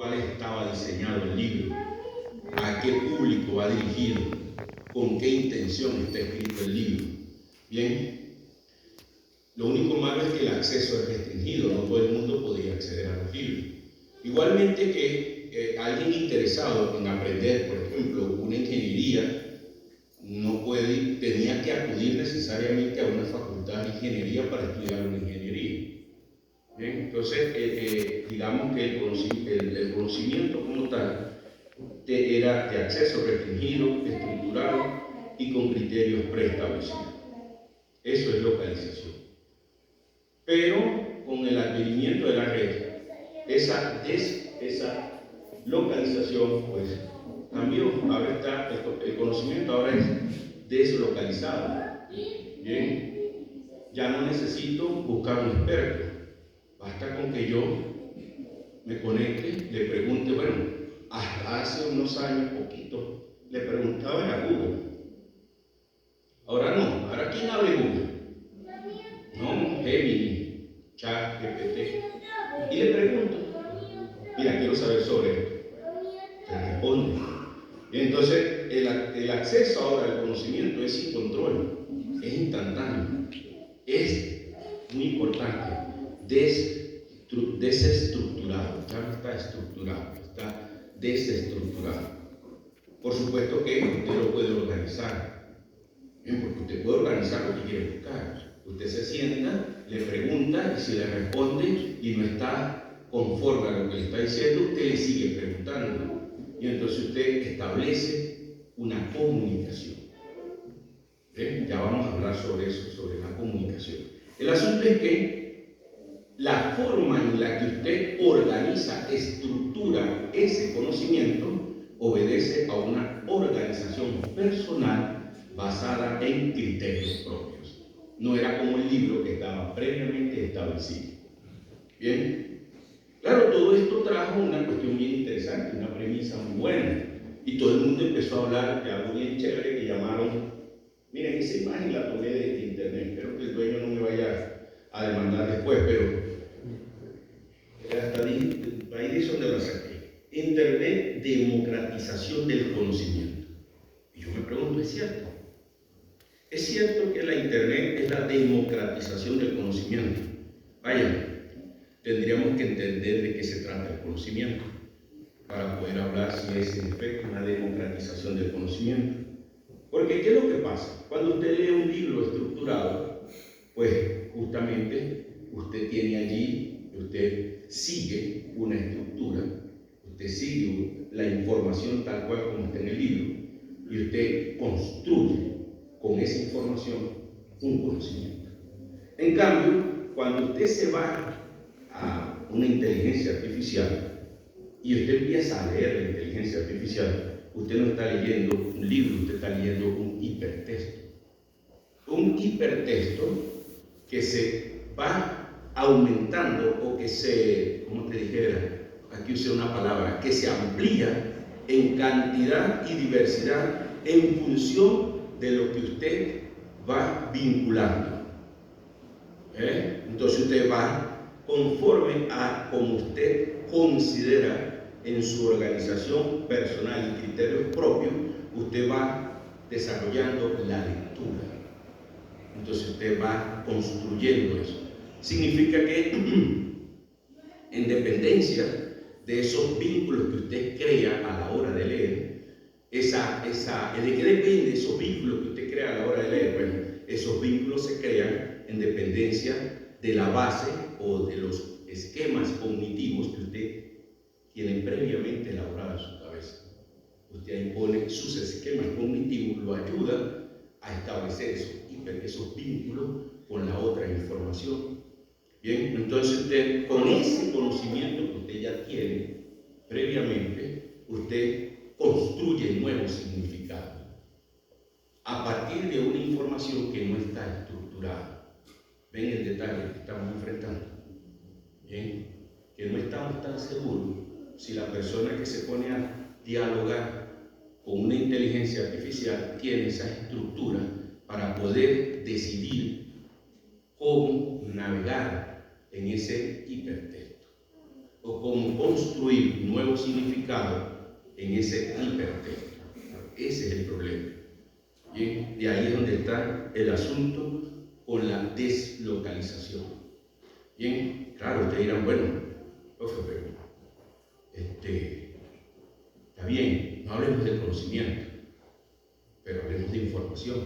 cuál estaba diseñado el libro, a qué público va dirigido, con qué intención está escrito el libro. Bien, lo único malo es que el acceso es restringido, no todo el mundo podía acceder a los libros. Igualmente que alguien interesado en aprender, por ejemplo, una ingeniería, tenía que acudir necesariamente a una facultad de ingeniería para estudiar una ingeniería. Bien, entonces, digamos que el conocimiento como tal era de acceso restringido, estructurado y con criterios preestablecidos. Eso es localización. Pero con el advenimiento de la red, esa localización pues cambió. Ahora está, el conocimiento ahora es deslocalizado. Bien, ya no necesito buscar un experto. Basta con que yo me conecte, le pregunte, bueno, hasta hace unos años, poquito, le preguntaba a Google. Ahora no, ahora ¿quién abre Google? No, Gemini, Chat, GPT. Y le pregunto, mira, quiero saber sobre esto. Te responde. Y entonces, el acceso ahora al conocimiento es sin control, es instantáneo, es muy importante, desestructurado, ya no está estructurado, está desestructurado. Por supuesto que usted lo puede organizar, bien, porque usted puede organizar lo que quiere buscar. Usted se sienta, le pregunta y si le responde y no está conforme a lo que le está diciendo, usted le sigue preguntando. Y entonces usted establece una comunicación. ¿Bien? Ya vamos a hablar sobre eso, sobre la comunicación. El asunto es que la forma en la que usted organiza, estructura ese conocimiento, obedece a una organización personal basada en criterios propios. No era como el libro que estaba previamente establecido. Bien. Claro, todo esto trajo una cuestión bien interesante, una premisa muy buena. Y todo el mundo empezó a hablar de algo bien chévere que llamaron, miren, esa imagen la tomé de internet, espero que el dueño no me vaya a demandar después, pero hasta ahí dice donde la saqué. Internet, democratización del conocimiento. Y yo me pregunto, ¿es cierto? ¿Es cierto que la internet es la democratización del conocimiento? Vaya, tendríamos que entender de qué se trata el conocimiento para poder hablar si es en efecto una democratización del conocimiento. Porque, ¿qué es lo que pasa? Cuando usted lee un libro estructurado, pues justamente usted tiene allí, usted sigue una estructura, usted sigue la información tal cual como está en el libro, y usted construye con esa información un conocimiento. En cambio, cuando usted se va a una inteligencia artificial y usted empieza a leer la inteligencia artificial, usted no está leyendo un libro, usted está leyendo un hipertexto. Un hipertexto que se va aumentando o que se, ¿cómo te dijera? Aquí usé una palabra, que se amplía en cantidad y diversidad en función de lo que usted va vinculando. Entonces usted va conforme a como usted considera en su organización personal y criterios propios, usted va desarrollando la lectura. Entonces usted va construyendo eso. Significa que en dependencia de esos vínculos que usted crea a la hora de leer, ¿de qué depende esos vínculos que usted crea a la hora de leer? Bueno, esos vínculos se crean en dependencia de la base o de los esquemas cognitivos que usted tiene previamente elaborado en su cabeza. Usted impone sus esquemas cognitivos, lo ayuda a establecer esos vínculos con la otra información. Bien, entonces usted, con ese conocimiento que usted ya tiene previamente, usted construye nuevos significados a partir de una información que no está estructurada. ¿Ven el detalle que estamos enfrentando? Bien, que no estamos tan seguros si la persona que se pone a dialogar con una inteligencia artificial tiene esa estructura para poder decidir cómo navegar en ese hipertexto. o cómo construir un nuevo significado en ese hipertexto. Ese es el problema. Bien, de ahí es donde está el asunto con la deslocalización. Bien, claro, ustedes dirán, bueno, profe, pero está bien, no hablemos del conocimiento, pero hablemos de información.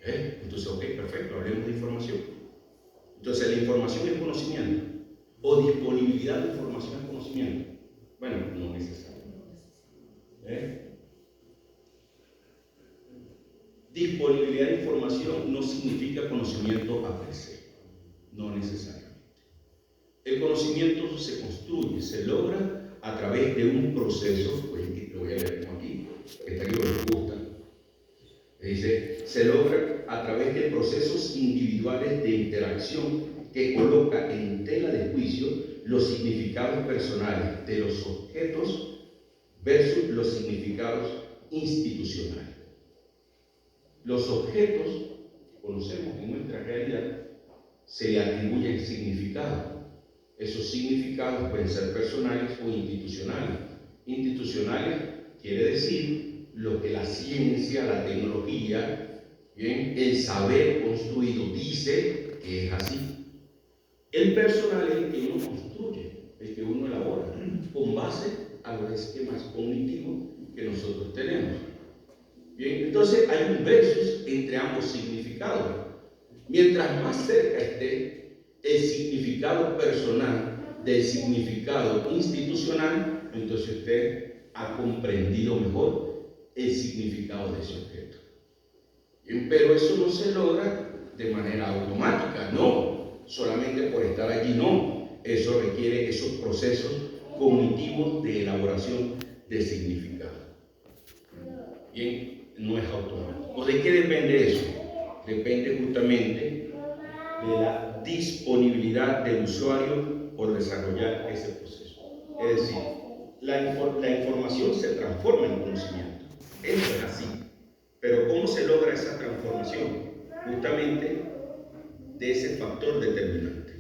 Entonces, ok, perfecto, hablemos de información. Entonces, la información es conocimiento, o disponibilidad de información es conocimiento. Bueno, no es necesario. Disponibilidad de información no significa conocimiento a per se, no necesariamente. El conocimiento se construye, se logra a través de un proceso, pues lo voy a leer como aquí, este libro me gusta. Dice, se logra a través de procesos individuales de interacción que coloca en tela de juicio los significados personales de los objetos versus los significados institucionales. Los objetos que conocemos en nuestra realidad se le atribuyen significados. Esos significados pueden ser personales o institucionales. Institucionales quiere decir lo que la ciencia, la tecnología, ¿bien?, el saber construido dice que es así. El personal es el que uno construye, el que uno elabora, con base a los esquemas cognitivos que nosotros tenemos. Bien, entonces hay un versus entre ambos significados. Mientras más cerca esté el significado personal del significado institucional, entonces usted ha comprendido mejor el significado de ese objeto. Bien, pero eso no se logra de manera automática, no, solamente por estar allí, no. Eso requiere esos procesos cognitivos de elaboración de significado. Bien, no es automático. ¿O de qué depende eso? Depende justamente de la disponibilidad del usuario por desarrollar ese proceso. Es decir, la información se transforma en conocimiento. Eso es así. Pero ¿cómo se logra esa transformación? Justamente de ese factor determinante.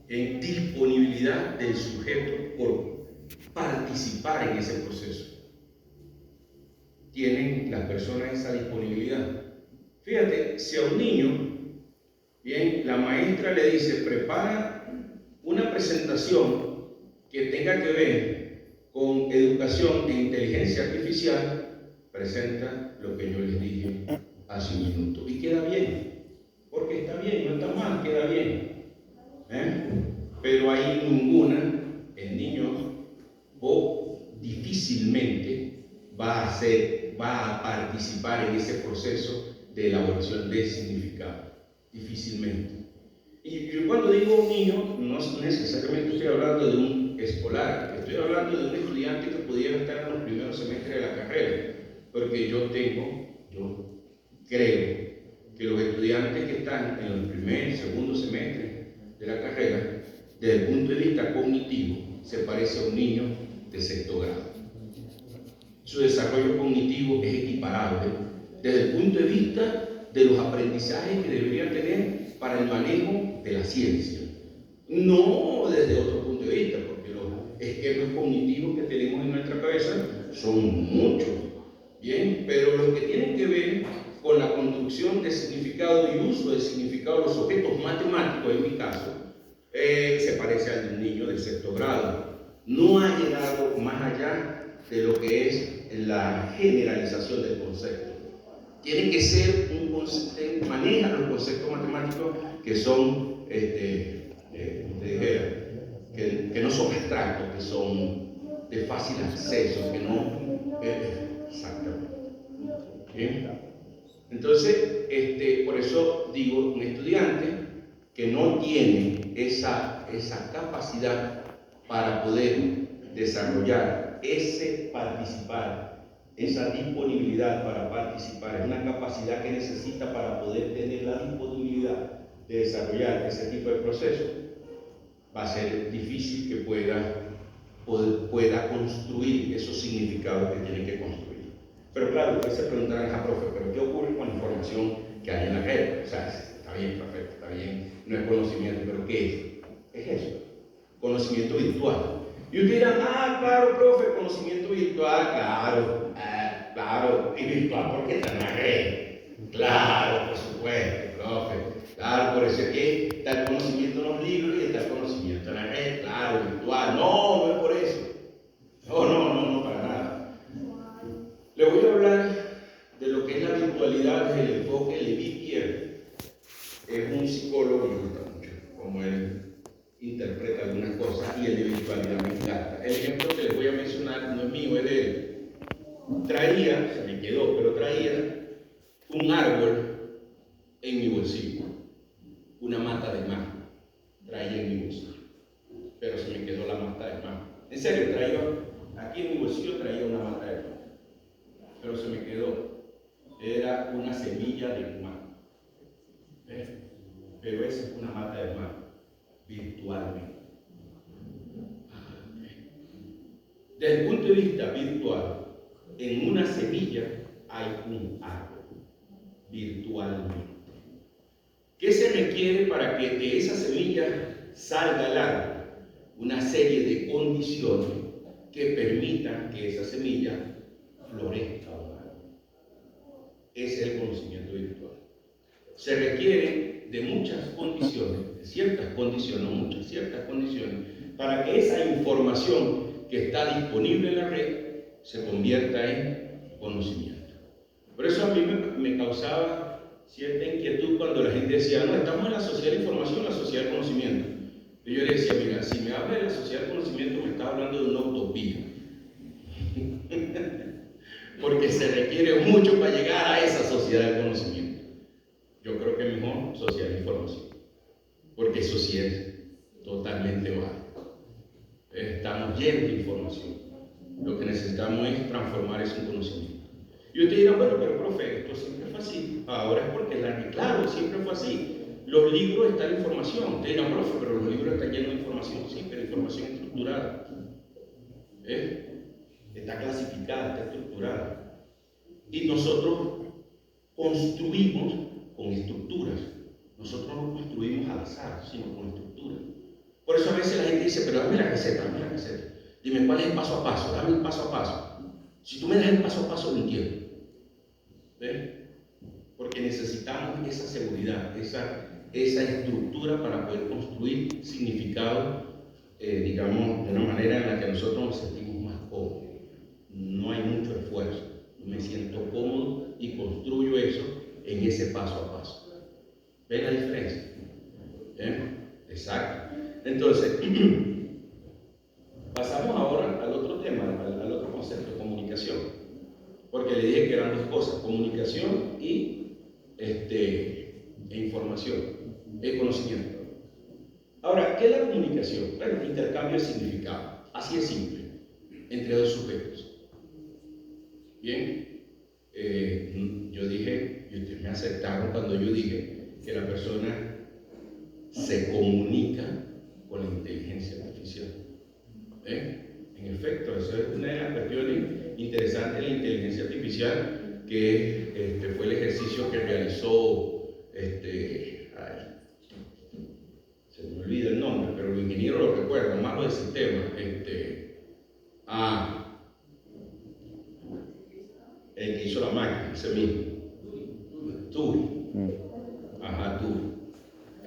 En disponibilidad del sujeto por participar en ese proceso. ¿Tienen las personas esa disponibilidad? Fíjate, si a un niño, bien, la maestra le dice, prepara una presentación que tenga que ver con educación e inteligencia artificial, presenta lo que yo les dije hace un minuto. Y queda bien, porque está bien, no está mal, queda bien. Pero hay el niño difícilmente va a participar en ese proceso de elaboración de significado. Difícilmente. Y yo cuando digo un niño, no necesariamente estoy hablando de un escolar, estoy hablando de un estudiante que pudiera estar en los primeros semestres de la carrera, porque yo creo que los estudiantes que están en el primer, segundo semestre de la carrera, desde el punto de vista cognitivo, se parece a un niño de sexto grado. Su desarrollo cognitivo es equiparable desde el punto de vista de los aprendizajes que debería tener para el manejo de la ciencia. No desde otro punto de vista, porque los esquemas cognitivos que tenemos en nuestra cabeza son muchos, ¿bien? Pero los que tienen que ver con la construcción de significado y uso de significado de los objetos matemáticos, en mi caso, se parece al de un niño del sexto grado. No ha llegado más allá de lo que es la generalización del concepto. Tiene que ser un concepto, maneja los conceptos matemáticos que son, que no son abstractos, que son de fácil acceso, que no... exactamente. ¿Bien? Entonces, por eso digo, un estudiante que no tiene esa capacidad para poder desarrollar ese participar, esa disponibilidad para participar, es una capacidad que necesita para poder tener la disponibilidad de desarrollar ese tipo de proceso, va a ser difícil que pueda construir esos significados que tiene que construir. Pero claro, usted se preguntará, profe, ¿pero qué ocurre con la información que hay en la red? O sea, está bien, perfecto, está bien, no es conocimiento, pero ¿qué es? Es eso. conocimiento virtual. Y ustedes dirán, claro, profe, conocimiento virtual, claro, y virtual porque está en la red. Claro, por supuesto, profe. Claro, por eso es que está el conocimiento en los libros y está el conocimiento en la red, claro, virtual. No, no es por eso. No, para nada. Le voy a hablar de lo que es la virtualidad desde el enfoque de Levi Pierre. Es un psicólogo, me gusta mucho, como él interpreta algunas cosas, y el de virtualidad me encanta. El ejemplo que les voy a mencionar no es mío, es de él. Se me quedó, pero traía un árbol en mi bolsillo, una mata de mango, traía en mi bolsillo, pero se me quedó la mata de mango. En serio, aquí en mi bolsillo traía una mata de mango, pero se me quedó. Era una semilla de mango. Pero esa es una mata de mango, virtualmente. Desde el punto de vista virtual, en una semilla hay un árbol, virtualmente. ¿Qué se requiere para que de esa semilla salga el árbol? Una serie de condiciones que permitan que esa semilla florezca. Ese es el conocimiento virtual. Se requiere de muchas condiciones, de ciertas condiciones, no muchas, ciertas condiciones, para que esa información que está disponible en la red se convierta en conocimiento. Por eso a mí me causaba cierta inquietud cuando la gente decía, no, estamos en la sociedad de información, la sociedad de conocimiento. Y yo le decía, mira, si me habla de la sociedad de conocimiento, me está hablando de una utopía. Porque se requiere mucho para llegar a esa sociedad de conocimiento. Yo creo que mejor sociedad de información, porque eso sí es totalmente válido. Estamos llenos de información. Lo que necesitamos es transformar eso en conocimiento. Y usted dirá, bueno, pero profe, esto siempre fue así. Ahora es porque claro, siempre fue así. Los libros están en información. Usted dirá, profe, pero los libros están llenos de información. Sí, pero información estructurada. Está clasificada, está estructurada. Y nosotros construimos con estructuras. Nosotros no construimos al azar, sino con estructuras. Por eso a veces la gente dice, pero dame la receta. Dime cuál es el paso a paso, dame el paso a paso. Si tú me das el paso a paso, lo entiendo. Porque necesitamos esa seguridad, esa estructura para poder construir significado, digamos, de una manera en la que nosotros nos sentimos más cómodos. No hay mucho esfuerzo. Me siento cómodo y construyo eso en ese paso a paso. ¿Ven la diferencia? Exacto. Entonces, pasamos ahora al otro tema, al otro concepto, comunicación. Porque le dije que eran dos cosas, comunicación y información, conocimiento. Ahora, ¿qué es la comunicación? Bueno, intercambio de significado. Así es simple, entre dos sujetos. Bien, yo dije, y ustedes me aceptaron cuando yo dije que la persona se comunica con la inteligencia artificial. En efecto, eso es una de las cuestiones interesantes de la inteligencia artificial, que fue el ejercicio que realizó, se me olvida el nombre, pero los ingenieros lo recuerdan, más lo del sistema, el que hizo la máquina, ese mismo, Turing. Turing.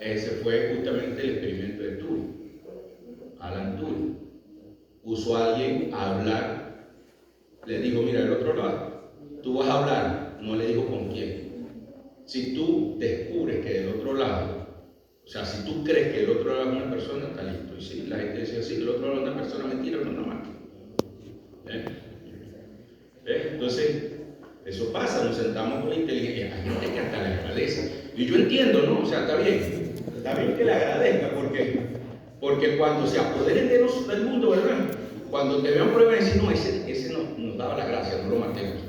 Ese fue justamente el experimento de Turing. Alan Turing puso a alguien a hablar, le dijo, mira, del otro lado, tú vas a hablar, no le dijo con quién. Si tú descubres que del otro lado, o sea, si tú crees que el otro lado es una persona, está listo. Y si la gente decía, sí, el otro lado es una persona, mentira, no es una máquina. Entonces, eso pasa, nos sentamos con la inteligencia, hay gente que hasta le agradece. Y yo entiendo, ¿no? O sea, está bien que le agradezca, porque cuando se apoderen del mundo, ¿verdad? Cuando te vean pruebas y decir, no, ese no nos daba la gracia, no lo matemos.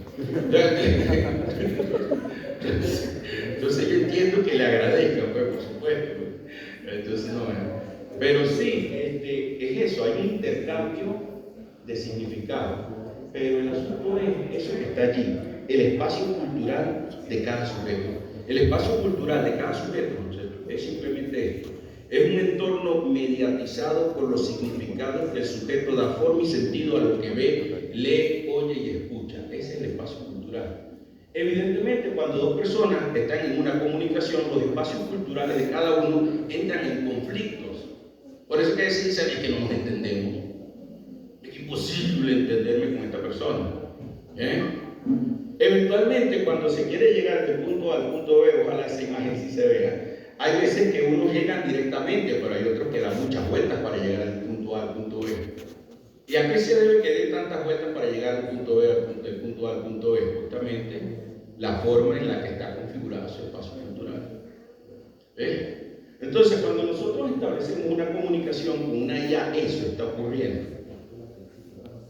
Entonces yo entiendo que le agradezca, pues, por supuesto. Entonces, no, pero sí, es eso, hay un intercambio de significado. Pero el asunto es eso que está allí, el espacio cultural de cada sujeto. El espacio cultural de cada sujeto es simplemente esto. Es un entorno mediatizado por los significados que el sujeto da forma y sentido a lo que ve, lee, oye y escucha. Ese es el espacio cultural. Evidentemente, cuando dos personas están en una comunicación, los espacios culturales de cada uno entran en conflictos. Por eso que decir es que no nos entendemos. Es imposible entenderme con esta persona. Eventualmente, cuando se quiere llegar del punto A al punto B, ojalá esa imagen sí se vea, hay veces que uno llega directamente, pero hay otros que dan muchas vueltas para llegar del punto A al punto B. ¿Y a qué se debe que dé tantas vueltas para llegar del punto B del punto A al punto B? Justamente la forma en la que está configurado su espacio cultural. Entonces, cuando nosotros establecemos una comunicación con una IA, eso está ocurriendo.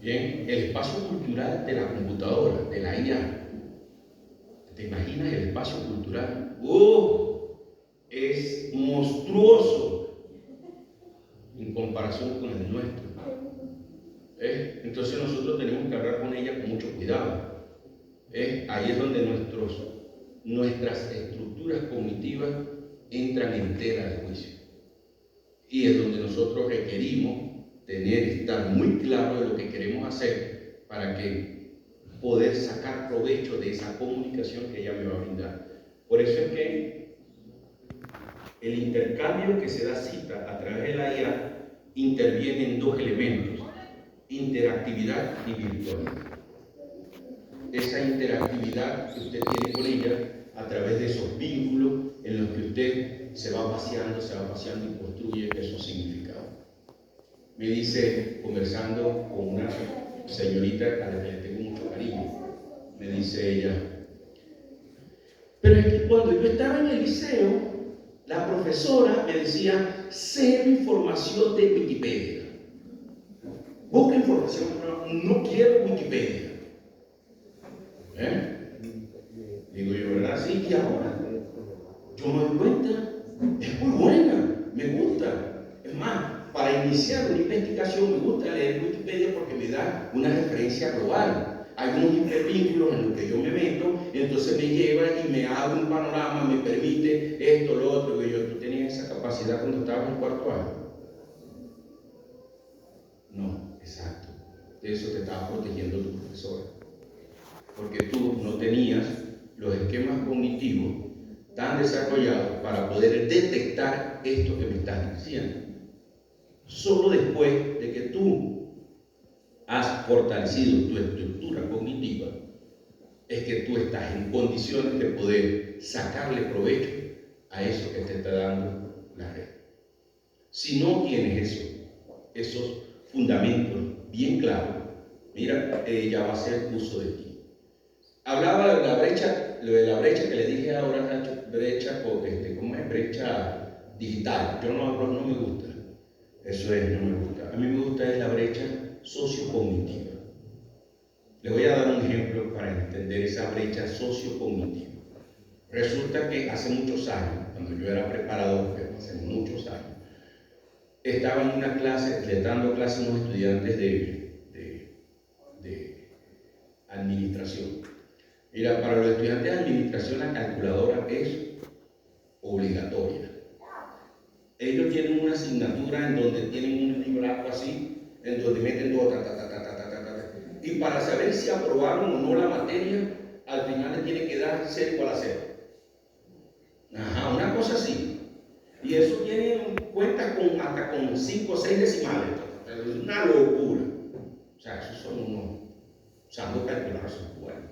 Bien, el espacio cultural de la computadora, de la IA. ¿Te imaginas el espacio cultural? Es monstruoso en comparación con el nuestro. Entonces nosotros tenemos que hablar con ella con mucho cuidado. Ahí es donde nuestras estructuras cognitivas entran en tela de juicio. Y es donde nosotros requerimos estar muy claro de lo que queremos hacer para que poder sacar provecho de esa comunicación que ella me va a brindar. Por eso es que el intercambio que se da cita a través de la IA interviene en dos elementos: interactividad y virtualidad. Esa interactividad que usted tiene con ella a través de esos vínculos en los que usted se va paseando y construye esos significados. Me dice, conversando con una señorita a la que le tengo mucho cariño, me dice ella: pero es que cuando yo estaba en el liceo, la profesora me decía, cero información de Wikipedia. Busca información, no quiero Wikipedia. Digo yo, ¿verdad? Sí, y ahora yo me doy cuenta, es muy buena, me gusta. Es más, para iniciar una investigación me gusta leer Wikipedia porque me da una referencia global. Hay unos hipervínculos en los que yo me meto, y entonces me lleva y me abre un panorama, me permite esto, lo otro. Y yo, ¿tú tenías esa capacidad cuando estabas en el cuarto año? No, exacto. De eso te estaba protegiendo tu profesora. Porque tú no tenías los esquemas cognitivos tan desarrollados para poder detectar esto que me estás diciendo. Solo después de que tú has fortalecido tu estructura cognitiva es que tú estás en condiciones de poder sacarle provecho a eso que te está dando la red. Si no tienes esos fundamentos bien claros, mira, ella va a hacer uso de ti. Hablaba de la brecha que le dije ahora, brecha, ¿cómo es? Brecha digital. Yo no me gusta. Eso no me gusta. A mí me gusta es la brecha sociocognitiva. Le voy a dar un ejemplo para entender esa brecha sociocognitiva. Resulta que hace muchos años, cuando yo era preparador, hace muchos años, estaba en una clase, dando clases a unos estudiantes de administración. Mira, para los estudiantes de administración la calculadora es obligatoria. Ellos tienen una asignatura en donde tienen un libraco así, en donde meten todo, y para saber si aprobaron o no la materia, al final le tiene que dar 0 igual a 0. Una cosa así. Y eso tiene cuentas hasta con 5 o 6 decimales. Es una locura. O sea, esos son unos, usando calculadores son buenos.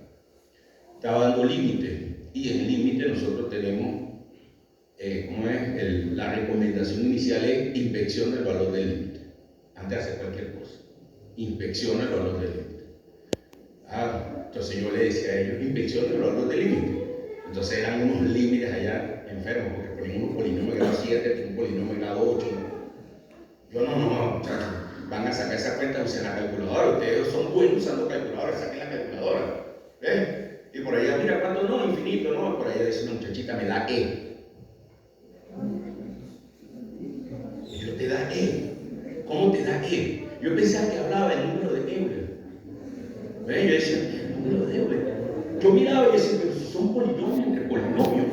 Estaba dando límite, y en el límite nosotros tenemos, la recomendación inicial es inspección del valor del límite, antes de hacer cualquier cosa, inspecciona el valor del límite. Entonces yo le decía a ellos, inspección del valor del límite. Entonces eran unos límites allá enfermos, porque ponían unos polinomios grado 7, un polinomio grado 8. Yo no, van a sacar esa cuenta usando la calculadora, ustedes son buenos usando calculadora, saquen la calculadora. Y por allá, mira, ¿cuánto no? Infinito, ¿no? Por allá dice una muchachita, me da E. Pero te da E. ¿Cómo te da E? Yo pensaba que hablaba el número de Euler. Yo decía, el número de Euler. Yo miraba y decía, pero si son polinomios entre polinomios,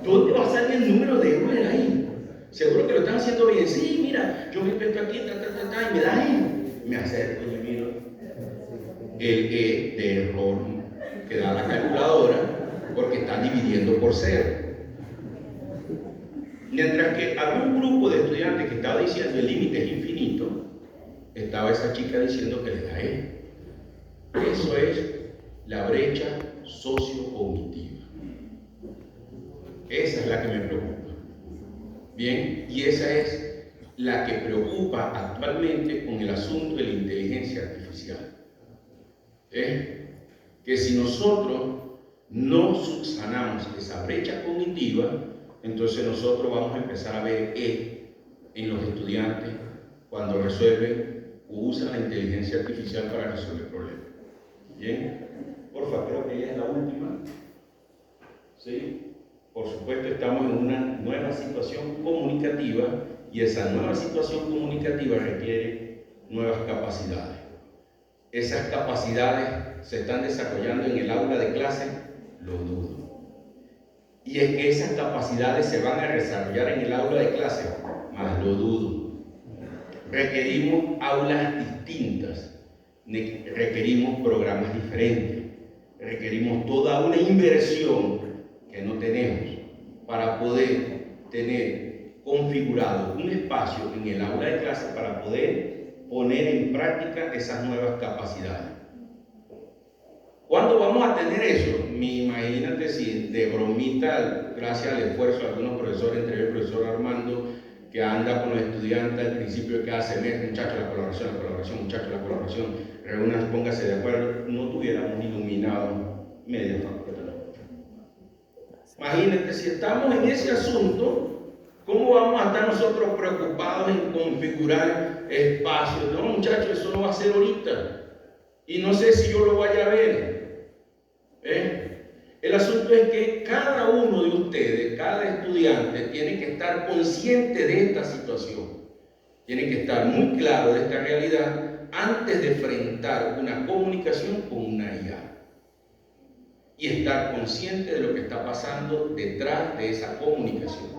¿dónde va a salir el número de Euler ahí? Seguro que lo están haciendo bien. Sí, mira, yo me meto aquí, y me da ahí. Me acerco y miro el E de error que da la calculadora porque está dividiendo por 0. Mientras que había un grupo de estudiantes que estaba diciendo el límite es infinito, estaba esa chica diciendo que le da E. Eso es la brecha sociocognitiva. Esa es la que me preocupa. Bien, y esa es la que preocupa actualmente con el asunto de la inteligencia artificial. Que si nosotros no subsanamos esa brecha cognitiva, entonces nosotros vamos a empezar a ver en los estudiantes cuando resuelven o usan la inteligencia artificial para resolver problemas. Bien, porfa, creo que ella es la última. ¿Sí? Por supuesto, estamos en una nueva situación comunicativa y esa nueva situación comunicativa requiere nuevas capacidades. Esas capacidades se están desarrollando en el aula de clase, lo dudo. Y es que esas capacidades se van a desarrollar en el aula de clase, más lo dudo. Requerimos aulas distintas, requerimos programas diferentes, requerimos toda una inversión que no tenemos para poder tener configurado un espacio en el aula de clase para poder poner en práctica esas nuevas capacidades. ¿Cuándo vamos a tener eso? Imagínate si de bromita, gracias al esfuerzo de algunos profesores, entre ellos el profesor Armando, que anda con los estudiantes al principio de cada semestre, muchachos, la colaboración, muchachos, la colaboración, reúnan, pónganse de acuerdo, no tuviéramos iluminado media facultad. Imagínate, si estamos en ese asunto, ¿cómo vamos a estar nosotros preocupados en configurar espacios? No, muchachos, eso no va a ser ahorita. Y no sé si yo lo vaya a ver. El asunto es que cada uno de ustedes, cada estudiante, tiene que estar consciente de esta situación. Tiene que estar muy claro de esta realidad antes de enfrentar una comunicación con una IA. Y estar consciente de lo que está pasando detrás de esa comunicación.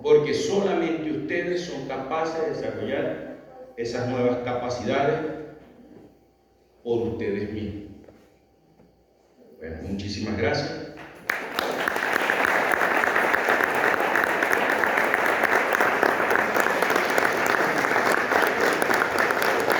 Porque solamente ustedes son capaces de desarrollar esas nuevas capacidades por ustedes mismos. Bueno, muchísimas gracias.